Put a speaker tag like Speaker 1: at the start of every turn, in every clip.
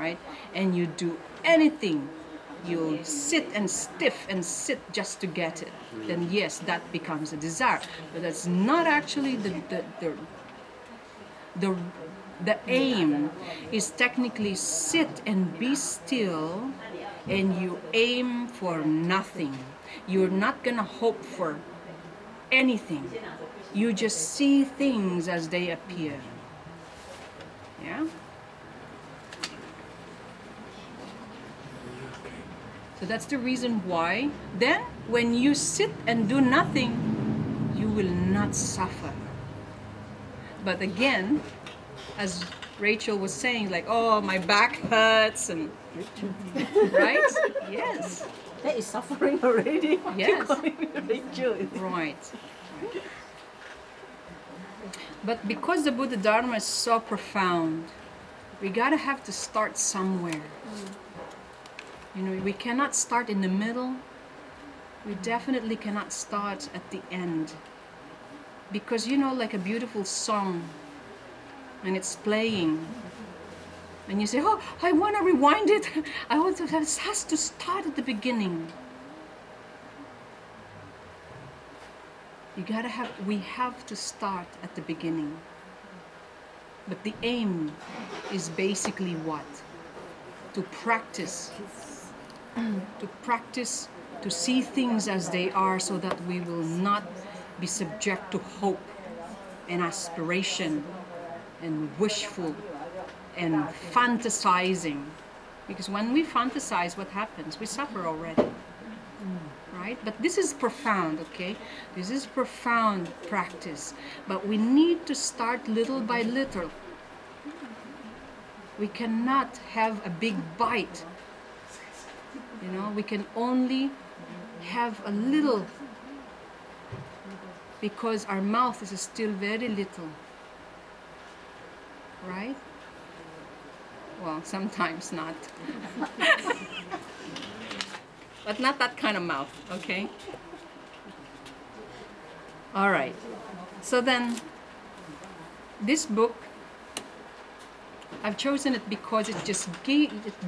Speaker 1: right? And you do anything, you sit and stiff and sit just to get it, then yes, that becomes a desire. But that's not actually the aim. Is technically sit and be still, and you aim for nothing. You're not gonna hope for anything. You just see things as they appear. Yeah? So that's the reason why then when you sit and do nothing, you will not suffer. But again, as Rachel was saying, like, oh, my back hurts, and right? Yes.
Speaker 2: That is suffering already.
Speaker 1: Yes.
Speaker 2: Rachel.
Speaker 1: Right. But because the Buddha Dharma is so profound, we gotta have to start somewhere. You know, we cannot start in the middle. We definitely cannot start at the end. Because, you know, like a beautiful song, and it's playing, and you say, oh, I want to rewind it. I want to, it has to start at the beginning. We have to start at the beginning. But the aim is basically what? To practice. To practice, to see things as they are, so that we will not be subject to hope and aspiration and wishful and fantasizing. Because when we fantasize, what happens? We suffer already. Right? But this is profound, okay? This is profound practice. But we need to start little by little. We cannot have a big bite. You know, we can only have a little, because our mouth is still very little. Right? Well, sometimes not. But not that kind of mouth, okay? All right. So then, this book, I've chosen it because it just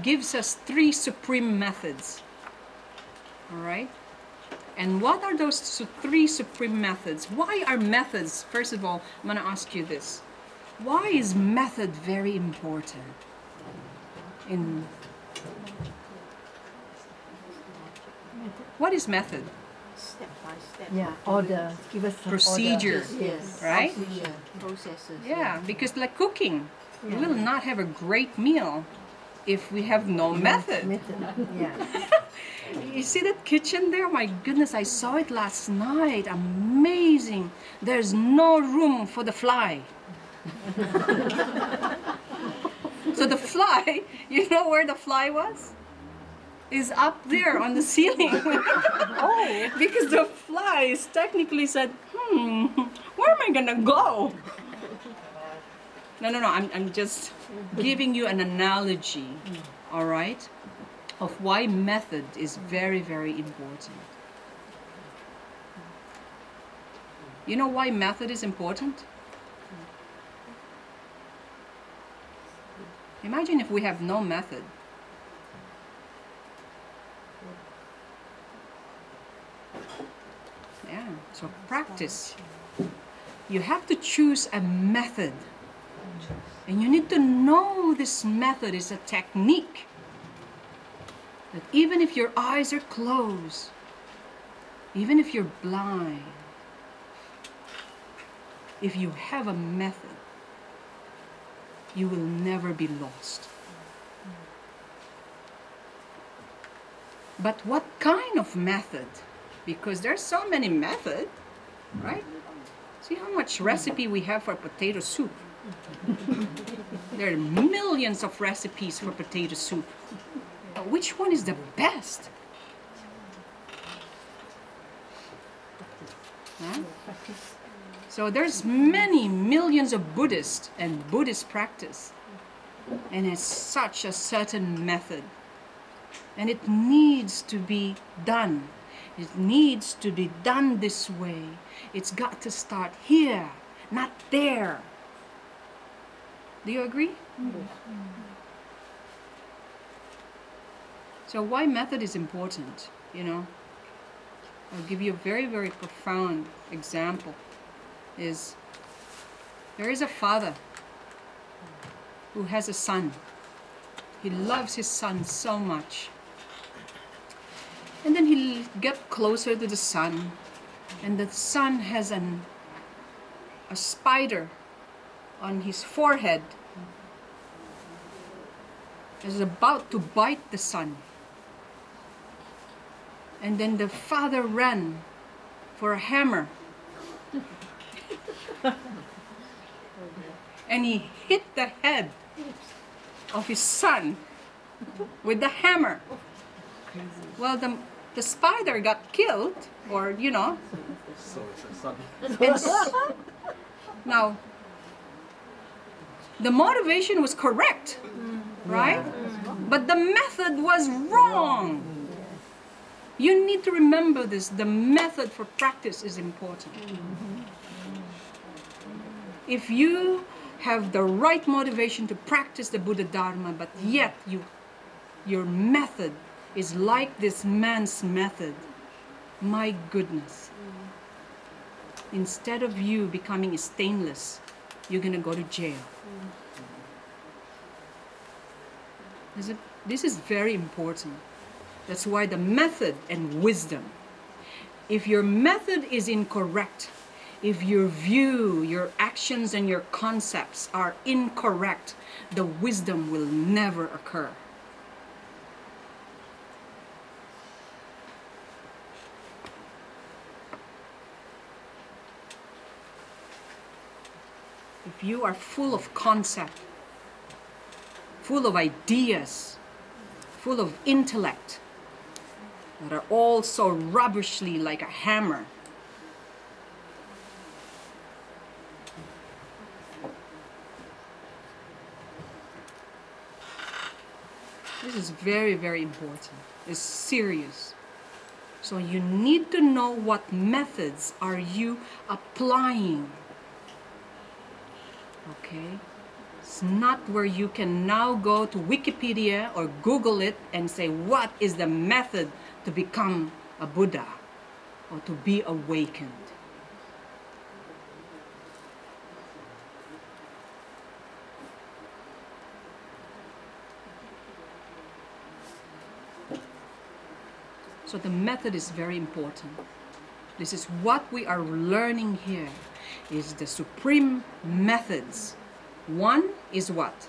Speaker 1: gives us 3 supreme methods. All right? And what are those 3 supreme methods? Why are methods? First of all, I'm going to ask you this. Why is method very important what is method?
Speaker 2: Step by step.
Speaker 3: Yeah, order. Give us some
Speaker 1: Procedure.
Speaker 3: Order.
Speaker 2: Yes.
Speaker 1: Right?
Speaker 2: Processes.
Speaker 1: Yeah, because like cooking, we will not have a great meal if we have no method.
Speaker 3: Yeah.
Speaker 1: You see that kitchen there? My goodness, I saw it last night. Amazing. There's no room for the fly. So the fly, you know where the fly was? Is up there on the ceiling. Oh, because the flies technically said, where am I gonna go? No, I'm just giving you an analogy, all right, of why method is very, very important. You know why method is important? Imagine if we have no method. Yeah, so practice. You have to choose a method. And you need to know this method is a technique. That even if your eyes are closed, even if you're blind, if you have a method, you will never be lost. But what kind of method? Because there's so many methods, right? See how much recipe we have for potato soup. There are millions of recipes for potato soup. But which one is the best? Huh? So there's many millions of Buddhists and Buddhist practice. And it's such a certain method. And it needs to be done. It needs to be done this way. It's got to start here, not there. Do you agree? So why method is important, you know? I'll give you a very, very profound example. Is there is a father who has a son. He loves his son so much. And then he'll get closer to the son, and the son has a spider on his forehead. Is about to bite the son. And then the father ran for a hammer. And he hit the head of his son with the hammer. Well, the spider got killed, or you know.
Speaker 4: So it's a son.
Speaker 1: Now, the motivation was correct, right? But the method was wrong. You need to remember this. The method for practice is important. If you have the right motivation to practice the Buddha Dharma, but yet your method is like this man's method, my goodness. Instead of you becoming stainless, you're going to go to jail. This is very important. That's why the method and wisdom. If your method is incorrect, if your view, your actions, and your concepts are incorrect, the wisdom will never occur. If you are full of concept, full of ideas, full of intellect, that are all so rubbishly like a hammer, this is very, very important. It's serious. So you need to know what methods are you applying. Okay? It's not where you can now go to Wikipedia or Google it and say, what is the method to become a Buddha or to be awakened? So the method is very important. This is what we are learning here, is the supreme methods. One is what?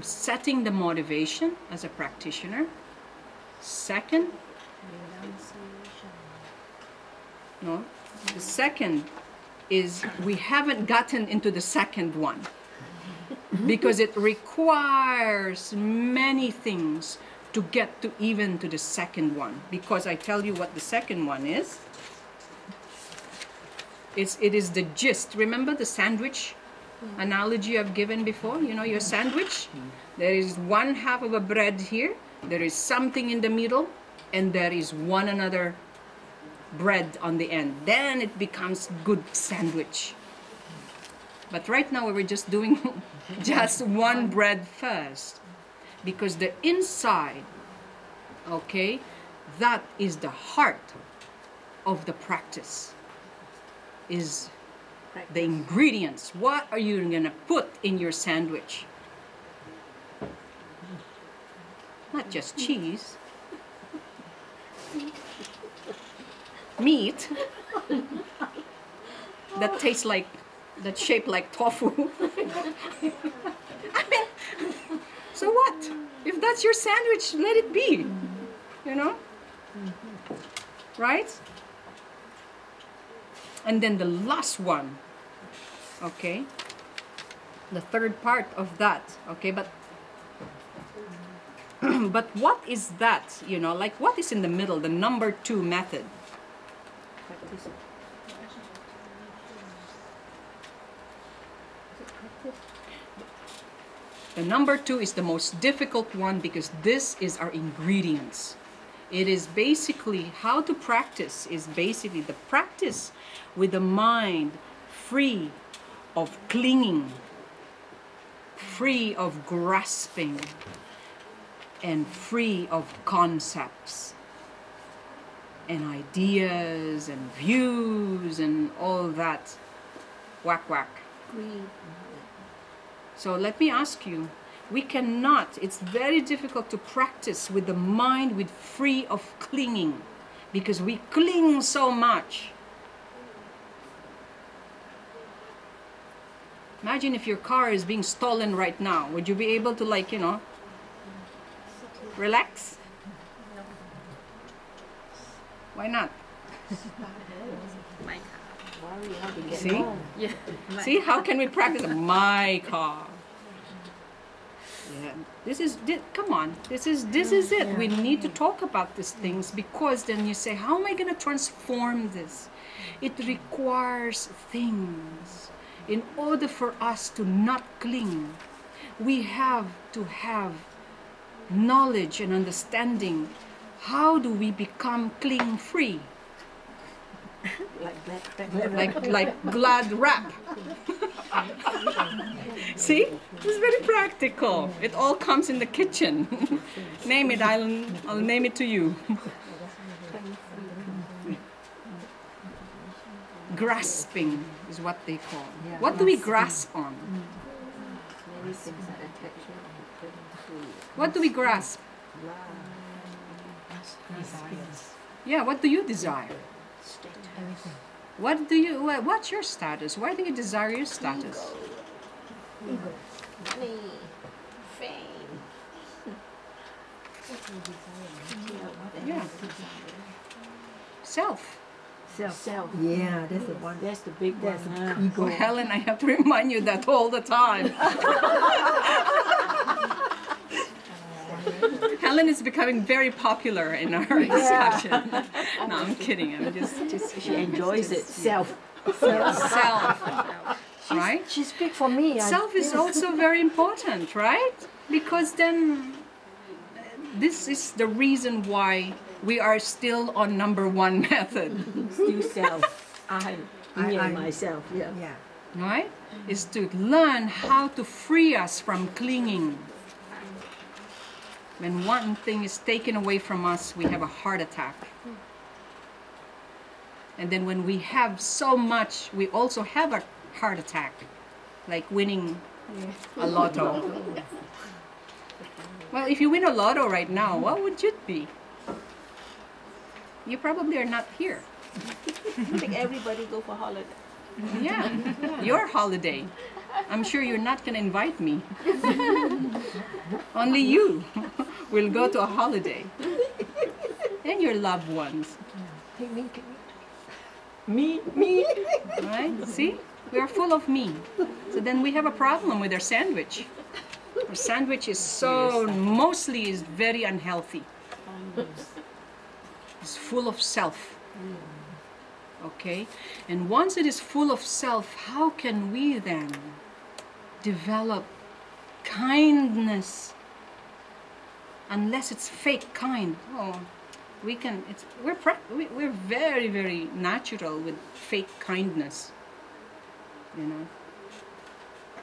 Speaker 1: Setting the motivation as a practitioner. Second, no, the second is we haven't gotten into the second one because it requires many things to get to even to the second one. Because I tell you what the second one is. It is the gist. Remember the sandwich analogy I've given before? You know, your sandwich, there is one half of a bread here, there is something in the middle, and there is one another bread on the end. Then it becomes good sandwich. But right now we're just doing just one bread first, because the inside, okay, that is the heart of the practice, is the ingredients. What are you going to put in your sandwich? Not just cheese. Meat that tastes like, that's shaped like tofu. I mean, so what? If that's your sandwich, let it be. You know? Right? And then the last one, okay? The third part of that, okay? But but what is that, you know? Like, what is in the middle, the number 2 method? The number 2 is the most difficult one because this is our ingredients. It is basically how to practice, is basically the practice with the mind free of clinging, free of grasping, and free of concepts and ideas and views and all that whack whack.
Speaker 2: Greed.
Speaker 1: So let me ask you, we cannot, it's very difficult to practice with the mind with free of clinging, because we cling so much. Imagine if your car is being stolen right now. Would you be able to, like, you know, relax? Why not?
Speaker 2: Worry how to get
Speaker 1: See?
Speaker 2: home.
Speaker 4: Yeah.
Speaker 1: See, how can we practice my car? Yeah, come on, this is it. We need to talk about these things, because then you say, how am I going to transform this? It requires things. In order for us to not cling, we have to have knowledge and understanding. How do we become cling free?
Speaker 2: Like black.
Speaker 1: Like glad wrap. See, it's very practical. It all comes in the kitchen. Name it, I'll name it to you. Grasping is what they call. What do we grasp on?
Speaker 2: Many things are attraction.
Speaker 1: What do we grasp? Yeah, what do you desire?
Speaker 3: Everything.
Speaker 1: What's your status? Why do you desire your status?
Speaker 3: Ego.
Speaker 2: Money. Fame.
Speaker 1: Yeah. Self.
Speaker 2: Self.
Speaker 3: Yeah, that's the one.
Speaker 2: That's the big
Speaker 3: That's
Speaker 2: one.
Speaker 3: the
Speaker 2: Huh?
Speaker 3: ego.
Speaker 1: Oh, Helen, I have to remind you that all the time. Helen is becoming very popular in our discussion. No, I'm kidding. I'm just
Speaker 2: She enjoys it. Self.
Speaker 1: self, right?
Speaker 3: She speaks for me.
Speaker 1: Self is also very important, right? Because then this is the reason why we are still on number one method,
Speaker 2: Still self. Me and myself. Yeah.
Speaker 3: Yeah.
Speaker 1: right? Is to learn how to free us from clinging. When one thing is taken away from us, we have a heart attack. And then when we have so much, we also have a heart attack, like winning a lotto. Well, if you win a lotto right now, what would it be? You probably are not here.
Speaker 2: I think everybody go for holiday.
Speaker 1: Yeah, your holiday. I'm sure you're not going to invite me. Only you will go to a holiday. And your loved ones.
Speaker 3: Take me.
Speaker 2: Me.
Speaker 1: Right? See? We are full of me. So then we have a problem with our sandwich. Our sandwich is mostly is very unhealthy. It's full of self. Okay? And once it is full of self, how can we then develop kindness? Unless it's fake kind. Oh, we can. We're very, very natural with fake kindness. You know.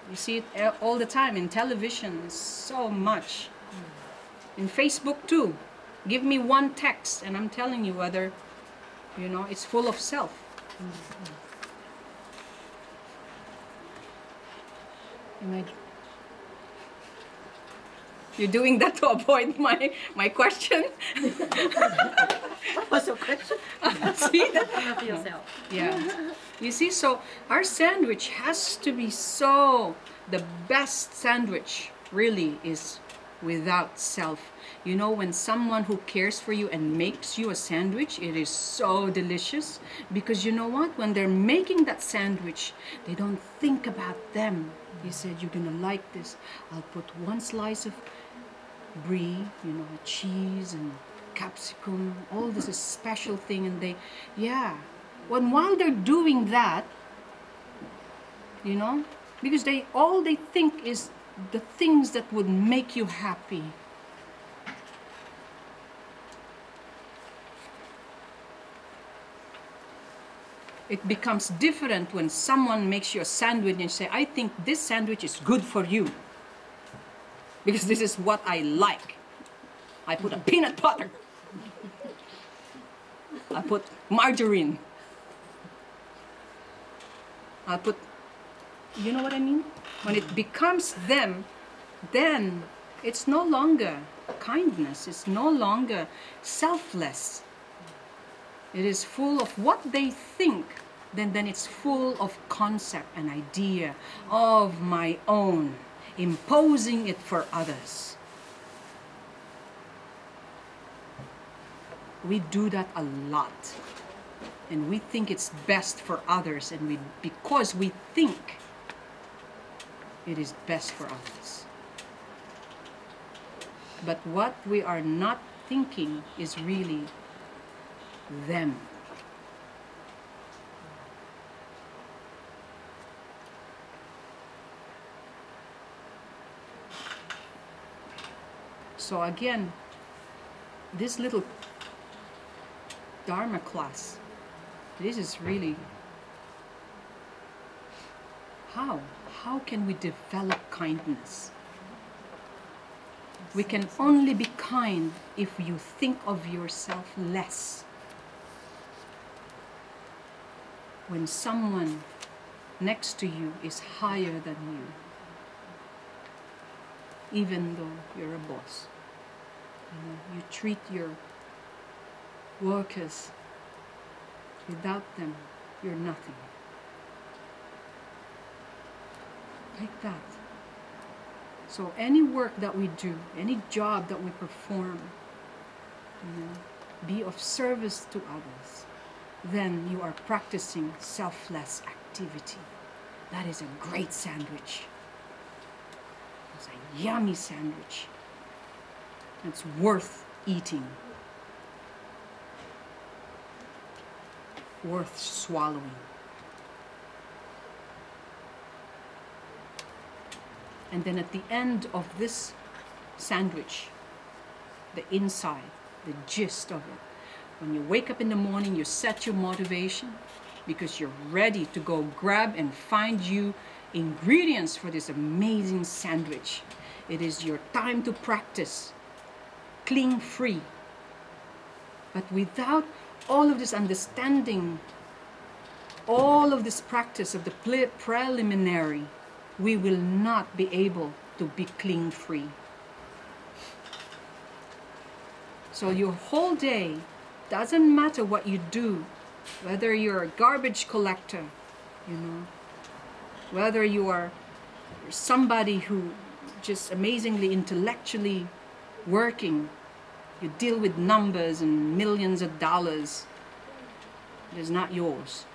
Speaker 1: You see it all the time in television, so much. In Facebook too. Give me one text, and I'm telling you whether, you know, it's full of self. You're doing that to avoid my question?
Speaker 2: What's your question?
Speaker 1: See that?
Speaker 4: Love yourself.
Speaker 1: Yeah. You see, so our sandwich has to be so, the best sandwich really is without self. You know, when someone who cares for you and makes you a sandwich, it is so delicious. Because you know what? When they're making that sandwich, they don't think about them. He said, you're going to like this. I'll put one slice of brie, you know, cheese and capsicum, all this is special thing. And they, yeah. While they're doing that, you know, because all they think is the things that would make you happy. It becomes different when someone makes you a sandwich and you say, I think this sandwich is good for you. Because this is what I like. I put a peanut butter. I put margarine. I put, you know what I mean? When it becomes them, then it's no longer kindness. It's no longer selfless. It is full of what they think. Then it's full of concept and idea of my own, imposing it for others. We do that a lot. And we think it's best for others, and because we think it is best for others. But what we are not thinking is really them. So again, this little Dharma class, this is really how can we develop kindness? We can only be kind if you think of yourself less. When someone next to you is higher than you, even though you're a boss, you treat your workers, without them, you're nothing. Like that. So any work that we do, any job that we perform, be of service to others, then you are practicing selfless activity. That is a great sandwich. It's a yummy sandwich. It's worth eating. Worth swallowing. And then at the end of this sandwich, the inside, the gist of it, when you wake up in the morning, you set your motivation because you're ready to go grab and find you ingredients for this amazing sandwich. It is your time to practice cling free. But without all of this understanding, all of this practice of the preliminary, we will not be able to be cling free. So your whole day, doesn't matter what you do, whether you're a garbage collector, whether you are somebody who just amazingly intellectually working, you deal with numbers and millions of dollars, it is not yours.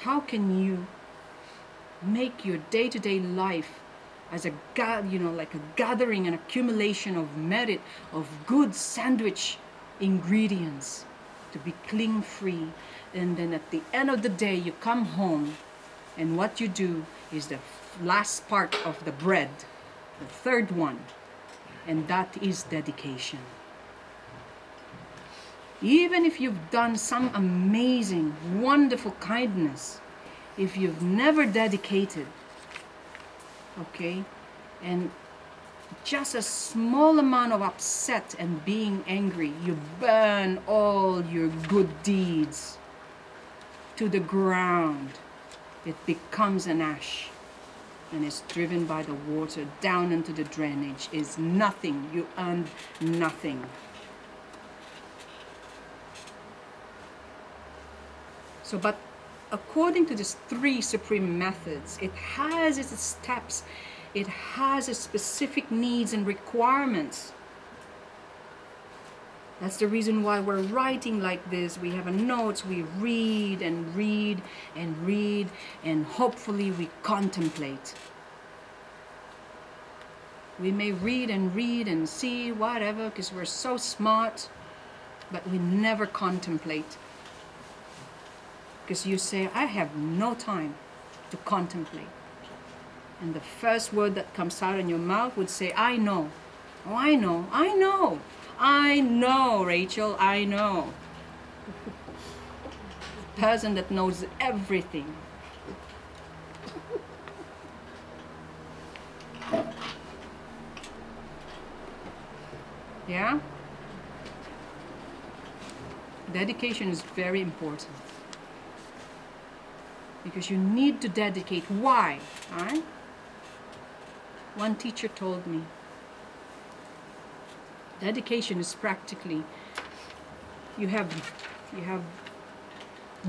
Speaker 1: How can you make your day-to-day life as a like a gathering and accumulation of merit, of good sandwich ingredients to be cling free, and then at the end of the day you come home and what you do is the last part of the bread, the third one, and that is dedication. Even if you've done some amazing, wonderful kindness, if you've never dedicated, okay, and just a small amount of upset and being angry, you burn all your good deeds to the ground. It becomes an ash and is driven by the water down into the drainage. Is nothing. You earn nothing. So, but according to these three supreme methods, it has its steps, it has its specific needs and requirements. That's the reason why we're writing like this. We have a notes, we read and read and read, and hopefully we contemplate. We may read and see whatever because we're so smart, but we never contemplate. Because you say, I have no time to contemplate. And the first word that comes out of your mouth would say, I know. Oh, I know, I know. I know, Rachel, I know. The person that knows everything. Yeah? Dedication is very important. Because you need to dedicate. Why? Right? One teacher told me, dedication is practically, you have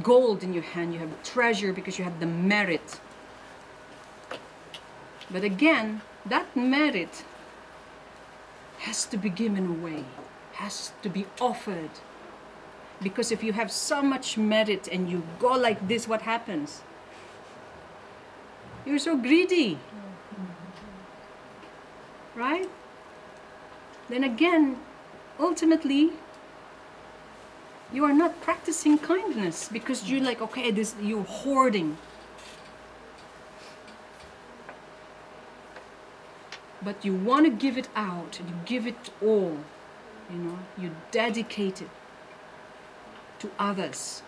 Speaker 1: gold in your hand, you have treasure because you have the merit. But again, that merit has to be given away, has to be offered. Because if you have so much merit and you go like this, what happens? You're so greedy. Right? Then again, ultimately, you are not practicing kindness because you're like, okay, you're hoarding. But you want to give it out, you give it all, you dedicate it to others,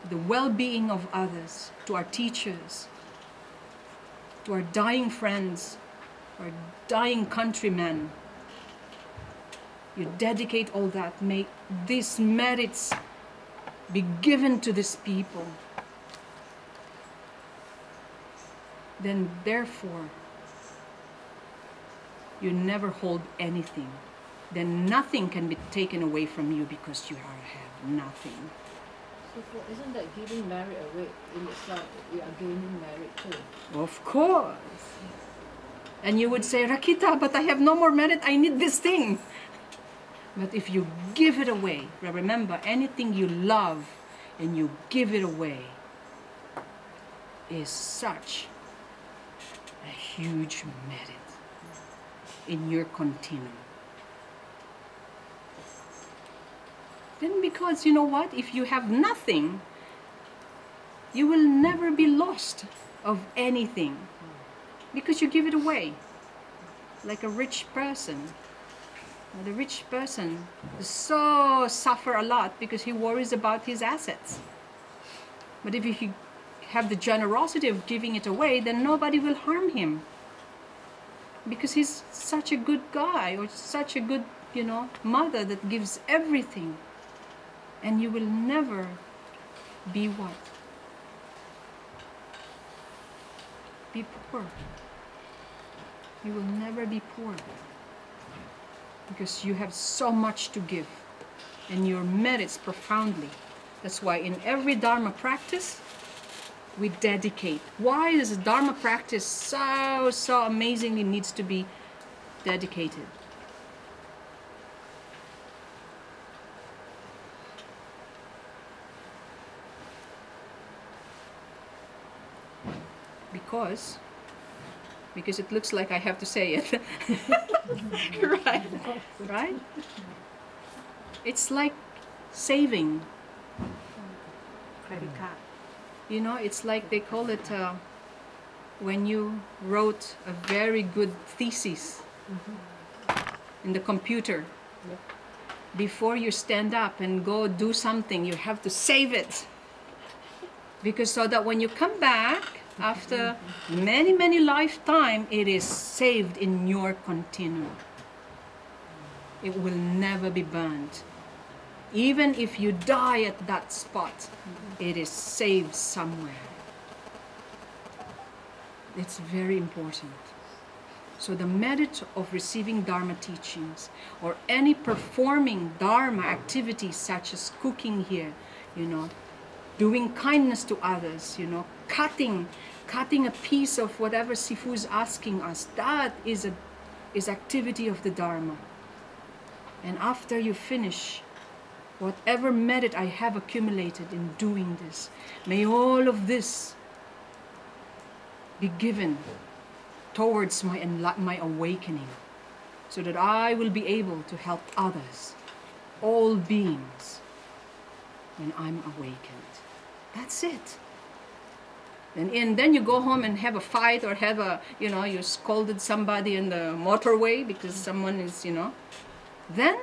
Speaker 1: to the well-being of others, to our teachers, to our dying friends, our dying countrymen. You dedicate all that. May these merits be given to these people. Then therefore, you never hold anything. Then nothing can be taken away from you because you have nothing.
Speaker 2: So isn't that giving merit away in itself? We are gaining merit too.
Speaker 1: Of course. And you would say, Rakita, but I have no more merit. I need this thing. But if you give it away, remember, anything you love and you give it away is such a huge merit in your continuum. Then because you know what? If you have nothing, you will never be lost of anything because you give it away. Like a rich person. The rich person so suffer a lot because he worries about his assets. But if you have the generosity of giving it away, then nobody will harm him. Because he's such a good guy or such a good, mother that gives everything. And you will never be what? Be poor. You will never be poor. Because you have so much to give. And your merits profoundly. That's why in every Dharma practice, we dedicate. Why is a Dharma practice so amazingly needs to be dedicated? Because it looks like I have to say it. Right? It's like saving.
Speaker 3: Credit card.
Speaker 1: It's like they call it when you wrote a very good thesis in the computer.
Speaker 3: Yep.
Speaker 1: Before you stand up and go do something, you have to save it. Because so that when you come back, after many lifetimes, it is saved in your continuum. It will never be burned. Even if you die at that spot, it is saved somewhere. It's very important. So the merit of receiving Dharma teachings or any performing Dharma activities such as cooking here, doing kindness to others, cutting a piece of whatever Sifu is asking us, that is activity of the Dharma. And after you finish, whatever merit I have accumulated in doing this, may all of this be given towards my awakening, so that I will be able to help others, all beings, when I'm awakened. That's it. And then you go home and have a fight or have you scolded somebody in the motorway because someone is, then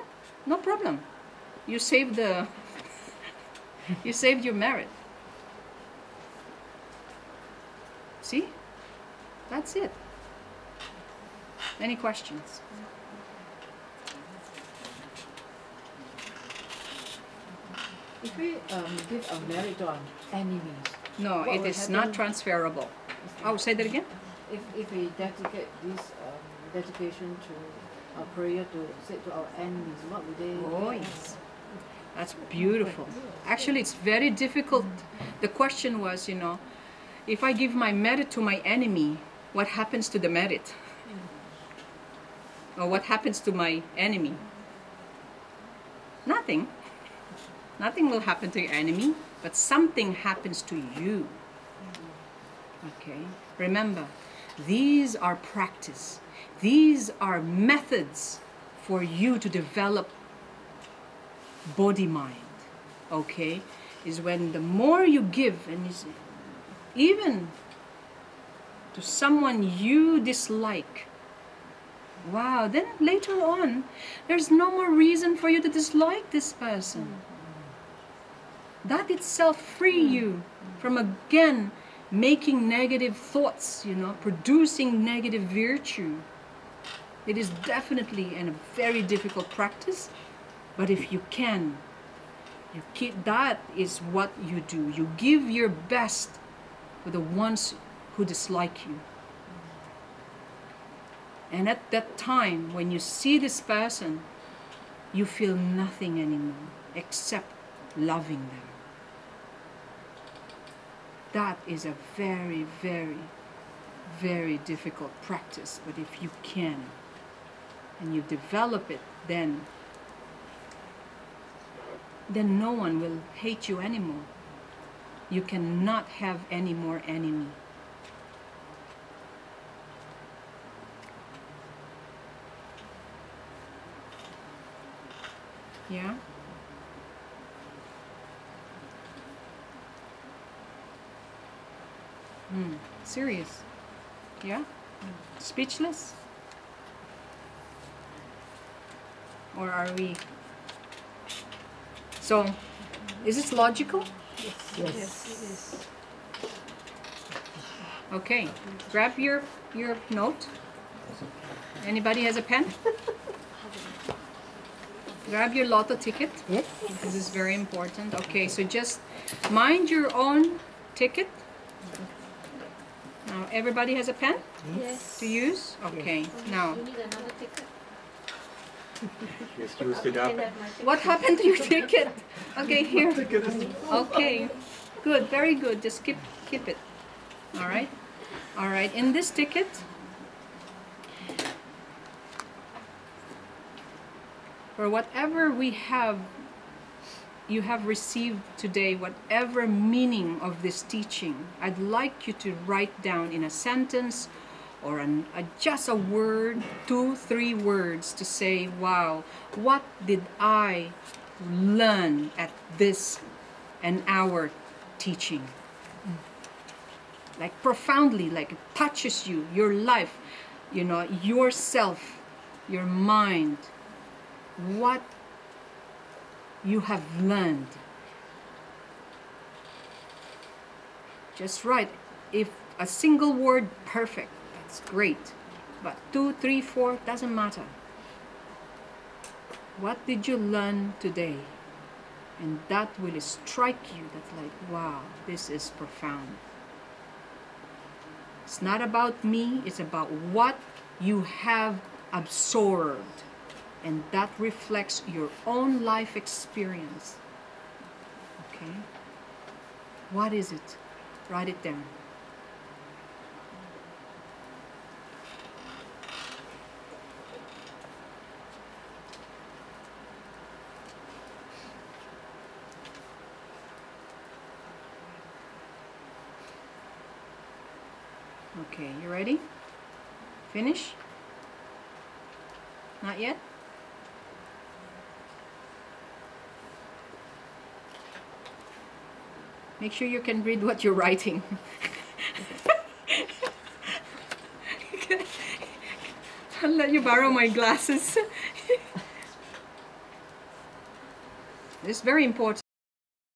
Speaker 1: no problem. You saved your merit. See? That's it. Any questions?
Speaker 2: If we give our merit to our enemies,
Speaker 1: No,
Speaker 2: what
Speaker 1: it
Speaker 2: will
Speaker 1: is not
Speaker 2: happen?
Speaker 1: transferable. Oh, say that again?
Speaker 2: If we dedicate this dedication to our prayer to say to our enemies, what would they?
Speaker 1: Oh, yes. That's beautiful. Actually, it's very difficult. The question was, if I give my merit to my enemy, what happens to the merit? Or what happens to my enemy? Nothing. Nothing will happen to your enemy, but something happens to you. Okay? Remember, these are practice. These are methods for you to develop body-mind. Okay? Is when the more you give, and even to someone you dislike, wow, then later on, there's no more reason for you to dislike this person. That itself free you from again making negative thoughts, producing negative virtue. It is definitely a very difficult practice, but if you can, that is what you do. You give your best to the ones who dislike you. And at that time, when you see this person, you feel nothing anymore except loving them. That is a very, very, very difficult practice. But if you can, and you develop it, then no one will hate you anymore. You cannot have any more enemy. Yeah? Serious? Yeah? Speechless? Or are we? So, is this logical?
Speaker 3: Yes.
Speaker 1: Okay, grab your note. Anybody has a pen? Grab your lotto ticket.
Speaker 3: Yes.
Speaker 1: This is very important. Okay, so just mind your own ticket. Now, everybody has a pen
Speaker 2: Yes.
Speaker 1: to use? Okay, now,
Speaker 2: You need another ticket.
Speaker 4: Yes, used it up.
Speaker 1: what happened to your ticket? Okay, here. Okay, good, very good. Just keep it. All right? All right, in this ticket, for whatever you have received today, whatever meaning of this teaching, I'd like you to write down in a sentence or just a word, 2, 3 words to say, wow, what did I learn at this an hour teaching? Like profoundly, like it touches you, your life, yourself, your mind, what you have learned. Just write. If a single word, perfect, that's great. But 2, 3, 4, doesn't matter. What did you learn today? And that will strike you. That's like, wow, this is profound. It's not about me, it's about what you have absorbed. And that reflects your own life experience. Okay? What is it? Write it down. Okay, you ready? Finish? Not yet? Make sure you can read what you're writing. I'll let you borrow my glasses. This is very important.